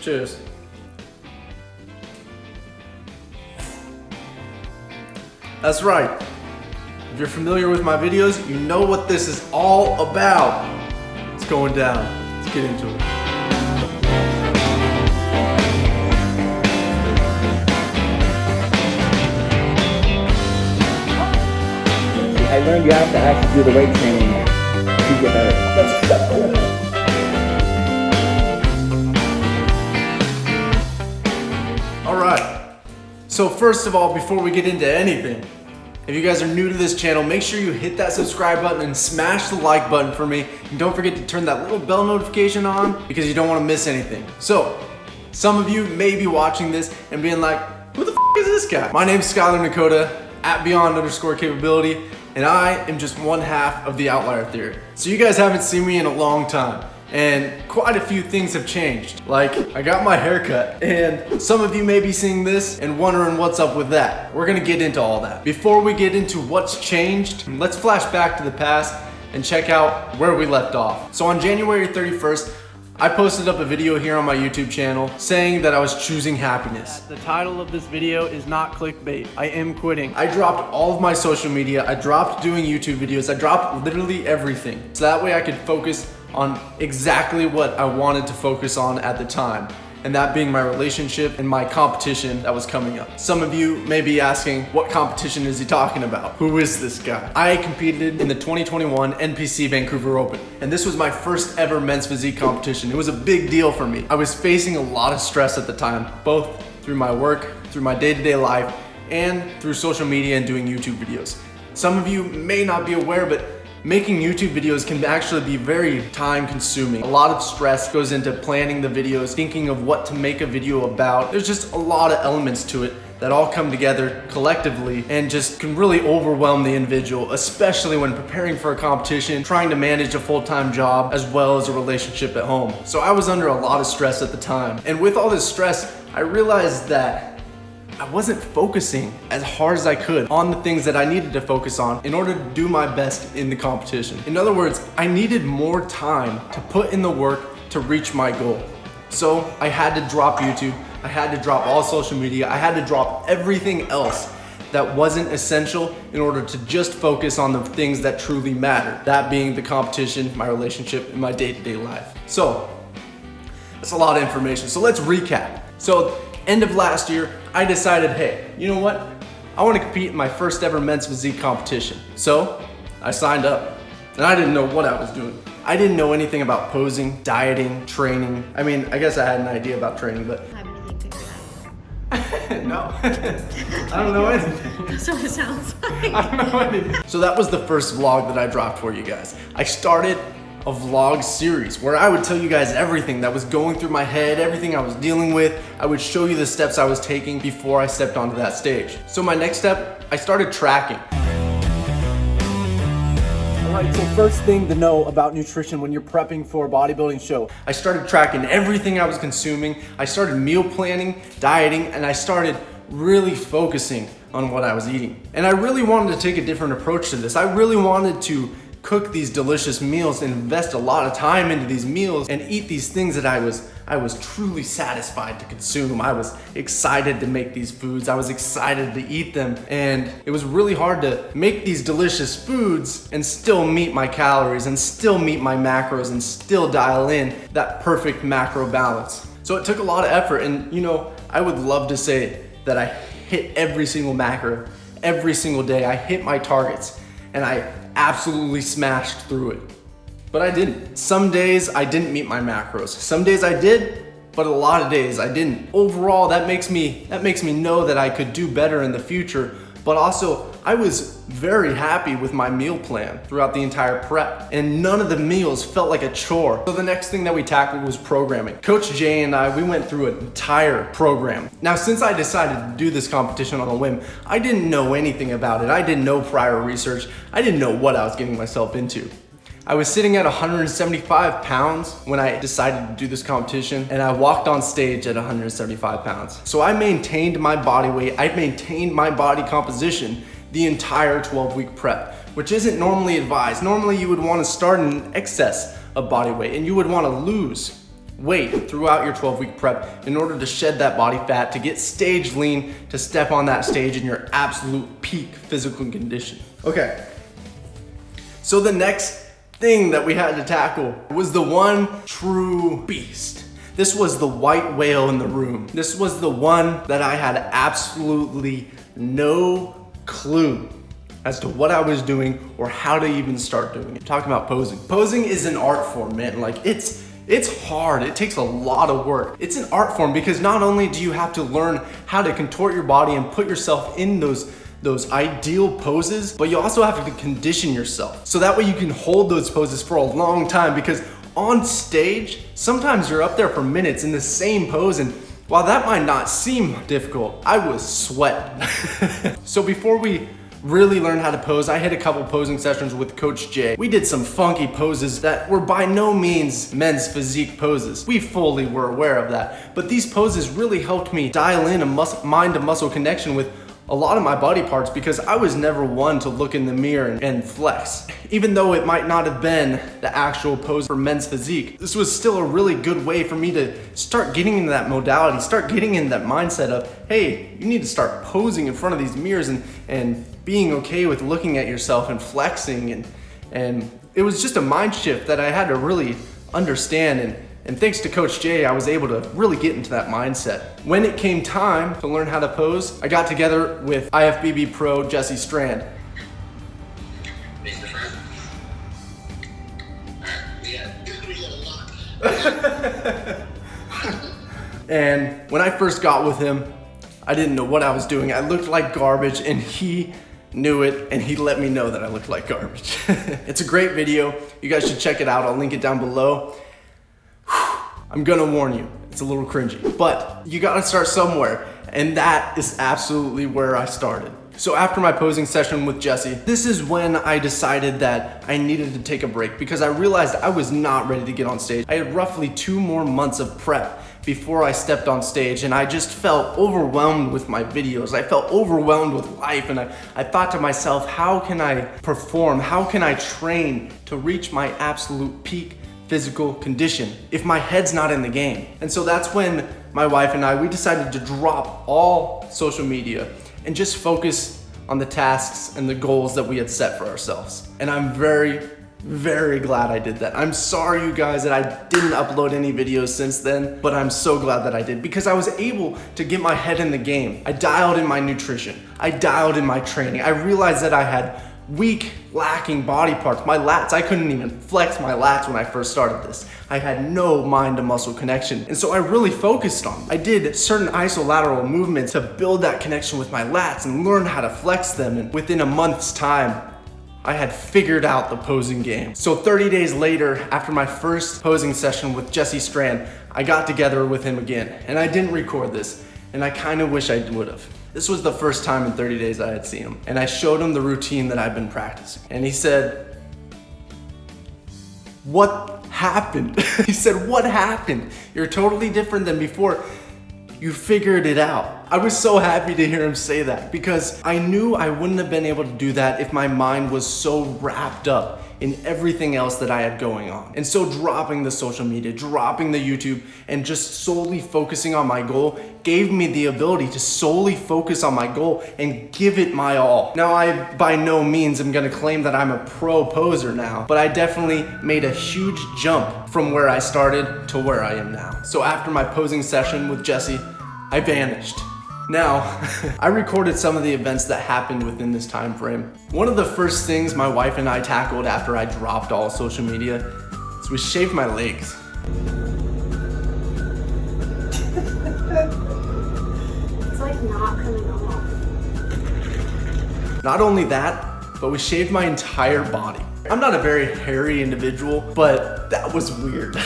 Cheers. That's right. If you're familiar with my videos, you know what this is all about. It's going down. Let's get into it. I learned you have to actually do the weight training to get better. All right. So first of all, before we get into anything, if you guys are new to this channel, make sure you hit that subscribe button and smash the like button for me. And don't forget to turn that little bell notification on because you don't want to miss anything. So, some of you may be watching this and being like, who the f is this guy? My name's Skylar Nakota, at Beyond_Capability, and I am just one half of the Outlier Theory. So you guys haven't seen me in a long time, and quite a few things have changed. Like, I got my hair cut, and some of you may be seeing this and wondering what's up with that. We're gonna get into all that. Before we get into what's changed, let's flash back to the past and check out where we left off. So on January 31st, I posted up a video here on my YouTube channel saying that I was choosing happiness. The title of this video is not clickbait. I am quitting. I dropped all of my social media. I dropped doing YouTube videos. I dropped literally everything. So that way I could focus on exactly what I wanted to focus on at the time. And that being my relationship and my competition that was coming up. Some of you may be asking, what competition is he talking about? Who is this guy? I competed in the 2021 NPC Vancouver Open, and this was my first ever men's physique competition. It was a big deal for me. I was facing a lot of stress at the time, both through my work, through my day-to-day life, and through social media and doing YouTube videos. Some of you may not be aware, but making YouTube videos can actually be very time consuming. A lot of stress goes into planning the videos, thinking of what to make a video about. There's just a lot of elements to it that all come together collectively and just can really overwhelm the individual, especially when preparing for a competition, trying to manage a full-time job as well as a relationship at home. So I was under a lot of stress at the time. And with all this stress, I realized that I wasn't focusing as hard as I could on the things that I needed to focus on in order to do my best in the competition. In other words, I needed more time to put in the work to reach my goal. So I had to drop YouTube, I had to drop all social media, I had to drop everything else that wasn't essential in order to just focus on the things that truly matter. That being the competition, my relationship, and my day-to-day life. So, that's a lot of information. So let's recap. So, end of last year, I decided, hey, you know what? I want to compete in my first ever men's physique competition. So I signed up, and I didn't know what I was doing. I didn't know anything about posing, dieting, training. I mean, I guess I had an idea about training, but I have anything to do that. no, I don't know anything. That's what it sounds like. I don't know anything. So that was the first vlog that I dropped for you guys. I started a vlog series where I would tell you guys everything that was going through my head, everything I was dealing with. I would show you the steps I was taking before I stepped onto that stage. So my next step, I started tracking. All right, so first thing to know about nutrition when you're prepping for a bodybuilding show. I started tracking everything I was consuming. I started meal planning, dieting, and I started really focusing on what I was eating. And I really wanted to take a different approach to this. I really wanted to cook these delicious meals and invest a lot of time into these meals and eat these things that I was truly satisfied to consume. I was excited to make these foods. I was excited to eat them. And it was really hard to make these delicious foods and still meet my calories and still meet my macros and still dial in that perfect macro balance. So it took a lot of effort, and you know, I would love to say that I hit every single macro every single day. I hit my targets and I absolutely smashed through it. But I didn't. Some days I didn't meet my macros. Some days I did, but a lot of days I didn't. Overall, that makes me know that I could do better in the future, but also I was very happy with my meal plan throughout the entire prep, and none of the meals felt like a chore. So the next thing that we tackled was programming. Coach Jay and I, we went through an entire program. Now, since I decided to do this competition on a whim, I didn't know anything about it. I didn't know prior research. I didn't know what I was getting myself into. I was sitting at 175 pounds when I decided to do this competition, and I walked on stage at 175 pounds. So I maintained my body weight, I maintained my body composition the entire 12-week prep, which isn't normally advised. Normally you would want to start in excess of body weight and you would want to lose weight throughout your 12-week prep in order to shed that body fat, to get stage lean, to step on that stage in your absolute peak physical condition. Okay, so the next thing that we had to tackle was the one true beast. This was the white whale in the room. This was the one that I had absolutely no clue as to what I was doing or how to even start doing it. Talking about posing. Posing is an art form, man. Like it's hard. It takes a lot of work. It's an art form because not only do you have to learn how to contort your body and put yourself in those ideal poses, but you also have to condition yourself. So that way you can hold those poses for a long time, because on stage, sometimes you're up there for minutes in the same pose, and while that might not seem difficult, I was sweating. So before we really learned how to pose, I had a couple posing sessions with Coach Jay. We did some funky poses that were by no means men's physique poses. We fully were aware of that, but these poses really helped me dial in a mind to muscle connection with a lot of my body parts, because I was never one to look in the mirror and flex. Even though it might not have been the actual pose for men's physique, this was still a really good way for me to start getting into that modality, start getting into that mindset of, hey, you need to start posing in front of these mirrors and being okay with looking at yourself and flexing. And it was just a mind shift that I had to really understand. And thanks to Coach Jay, I was able to really get into that mindset. When it came time to learn how to pose, I got together with IFBB pro Jesse Strand. And when I first got with him, I didn't know what I was doing. I looked like garbage, and he knew it, and he let me know that I looked like garbage. It's a great video. You guys should check it out. I'll link it down below. I'm gonna warn you, it's a little cringy, but you gotta start somewhere, and that is absolutely where I started. So after my posing session with Jesse, this is when I decided that I needed to take a break, because I realized I was not ready to get on stage. I had roughly 2 more months of prep before I stepped on stage, and I just felt overwhelmed with my videos. I felt overwhelmed with life, and I thought to myself, how can I perform? How can I train to reach my absolute peak physical condition if my head's not in the game? And so that's when my wife and we decided to drop all social media and just focus on the tasks and the goals that we had set for ourselves. And I'm very, very glad I did that. I'm sorry, you guys, that I didn't upload any videos since then, but I'm so glad that I did, because I was able to get my head in the game. I dialed in my nutrition. I dialed in my training. I realized that I had weak, lacking body parts. My lats, I couldn't even flex my lats when I first started this. I had no mind to muscle connection. And so I really focused on them. I did certain isolateral movements to build that connection with my lats and learn how to flex them. And within a month's time, I had figured out the posing game. So 30 days later, after my first posing session with Jesse Strand, I got together with him again. And I didn't record this, and I kind of wish I would have. This was the first time in 30 days I had seen him, and I showed him the routine that I've been practicing. And he said, "What happened?" He said, "What happened? You're totally different than before. You figured it out." I was so happy to hear him say that, because I knew I wouldn't have been able to do that if my mind was so wrapped up in everything else that I had going on. And so dropping the social media, dropping the YouTube, and just solely focusing on my goal gave me the ability to solely focus on my goal and give it my all. Now, I by no means am gonna claim that I'm a pro poser now, but I definitely made a huge jump from where I started to where I am now. So after my posing session with Jesse, I vanished. Now, I recorded some of the events that happened within this time frame. One of the first things my wife and I tackled after I dropped all social media is we shaved my legs. It's like not coming off. Not only that, but we shaved my entire body. I'm not a very hairy individual, but that was weird.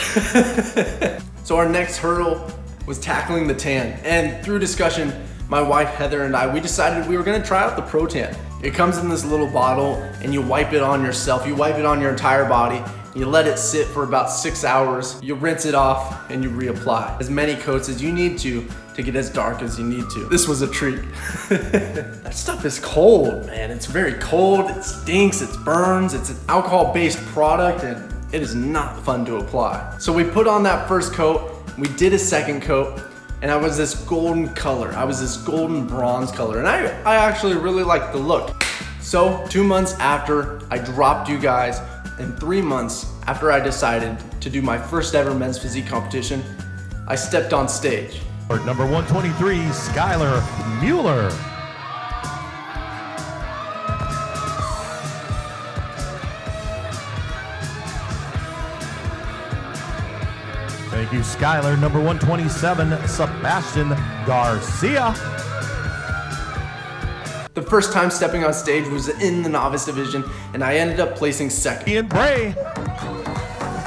So our next hurdle was tackling the tan. And through discussion, my wife Heather and we decided we were gonna try out the Pro Tan. It comes in this little bottle, and you wipe it on yourself. You wipe it on your entire body. You let it sit for about 6 hours. You rinse it off, and you reapply as many coats as you need to get as dark as you need to. This was a treat. That stuff is cold, man. It's very cold, it stinks, it burns. It's an alcohol-based product, and it is not fun to apply. So we put on that first coat, we did a second coat, and I was this golden color. I was this golden bronze color, and I actually really liked the look. So 2 months after I dropped you guys, and 3 months after I decided to do my first ever men's physique competition, I stepped on stage. Number 123, Skylar Mueller. Thank you, Skylar. Number 127, Sebastian Garcia. The first time stepping on stage was in the novice division, and I ended up placing second. Ian Bray.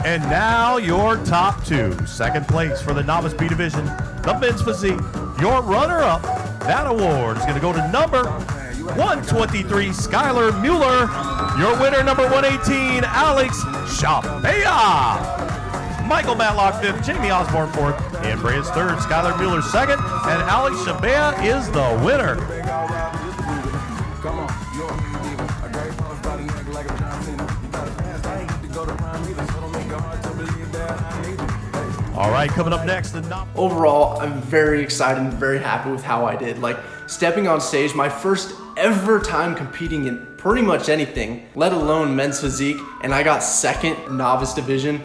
And now your top two. Second place for the novice B division, the men's physique. Your runner-up, that award is going to go to number 123, Skylar Mueller. Your winner, number 118, Alex Shabea. Michael Matlock fifth, Jamie Osborne fourth, Ian Bray is third, Skylar Mueller second, and Alex Shabea is the winner. All right, coming up next. Overall, I'm very excited and very happy with how I did. Like, stepping on stage, my first ever time competing in pretty much anything, let alone men's physique, and I got second novice division.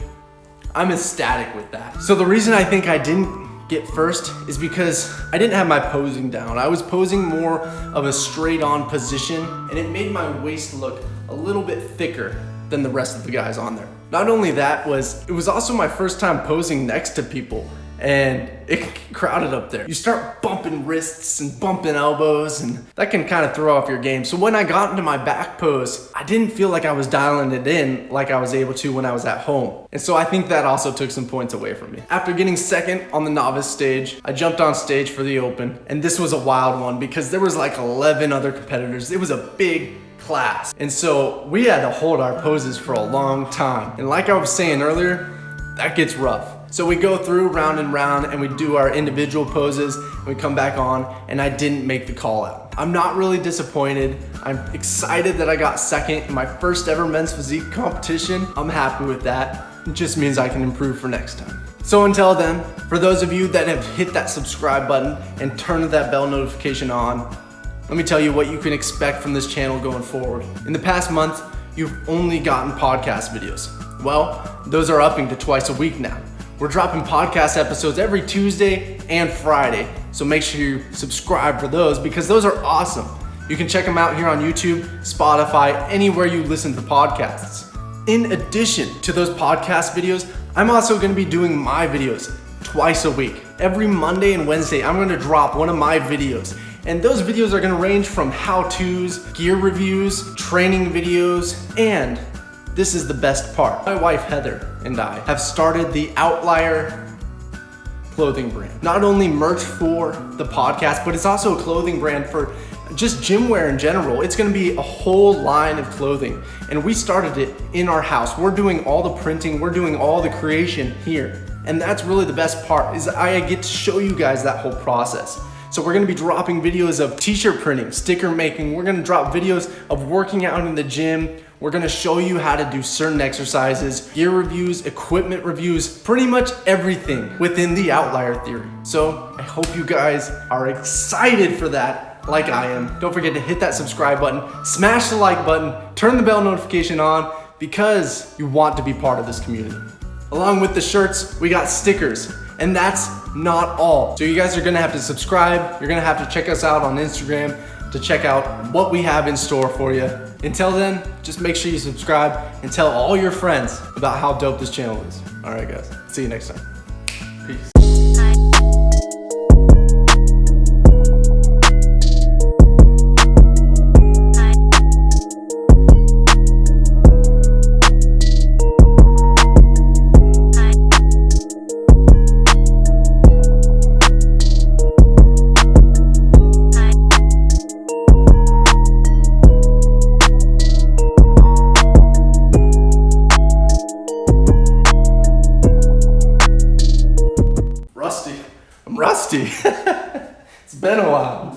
I'm ecstatic with that. So the reason I think I didn't get first is because I didn't have my posing down. I was posing more of a straight on position, and it made my waist look a little bit thicker than the rest of the guys on there. Not only that, it was also my first time posing next to people, and it can get crowded up there. You start bumping wrists and bumping elbows, and that can kind of throw off your game. So when I got into my back pose, I didn't feel like I was dialing it in like I was able to when I was at home. And so I think that also took some points away from me. After getting second on the novice stage, I jumped on stage for the open, and this was a wild one because there was like 11 other competitors. It was a big class. And so we had to hold our poses for a long time. And like I was saying earlier, that gets rough. So we go through round and round, and we do our individual poses, and we come back on, and I didn't make the call out. I'm not really disappointed. I'm excited that I got second in my first ever men's physique competition. I'm happy with that. It just means I can improve for next time. So until then, for those of you that have hit that subscribe button and turned that bell notification on, let me tell you what you can expect from this channel going forward. In the past month, you've only gotten podcast videos. Well, those are upping to twice a week now. We're dropping podcast episodes every Tuesday and Friday, so make sure you subscribe for those because those are awesome. You can check them out here on YouTube, Spotify, anywhere you listen to podcasts. In addition to those podcast videos, I'm also gonna be doing my videos twice a week. Every Monday and Wednesday, I'm gonna drop one of my videos. And those videos are gonna range from how-tos, gear reviews, training videos, and this is the best part. My wife Heather and I have started the Outlier clothing brand. Not only merch for the podcast, but it's also a clothing brand for just gym wear in general. It's gonna be a whole line of clothing. And we started it in our house. We're doing all the printing, we're doing all the creation here. And that's really the best part, is I get to show you guys that whole process. So we're gonna be dropping videos of t-shirt printing, sticker making. We're gonna drop videos of working out in the gym. We're gonna show you how to do certain exercises, gear reviews, equipment reviews, pretty much everything within the Outlier Theory. So I hope you guys are excited for that, like I am. Don't forget to hit that subscribe button, smash the like button, turn the bell notification on, because you want to be part of this community. Along with the shirts, we got stickers. And that's not all. So you guys are gonna have to subscribe. You're gonna have to check us out on Instagram to check out what we have in store for you. Until then, just make sure you subscribe and tell all your friends about how dope this channel is. All right, guys. See you next time. Peace. I'm rusty. It's been a while.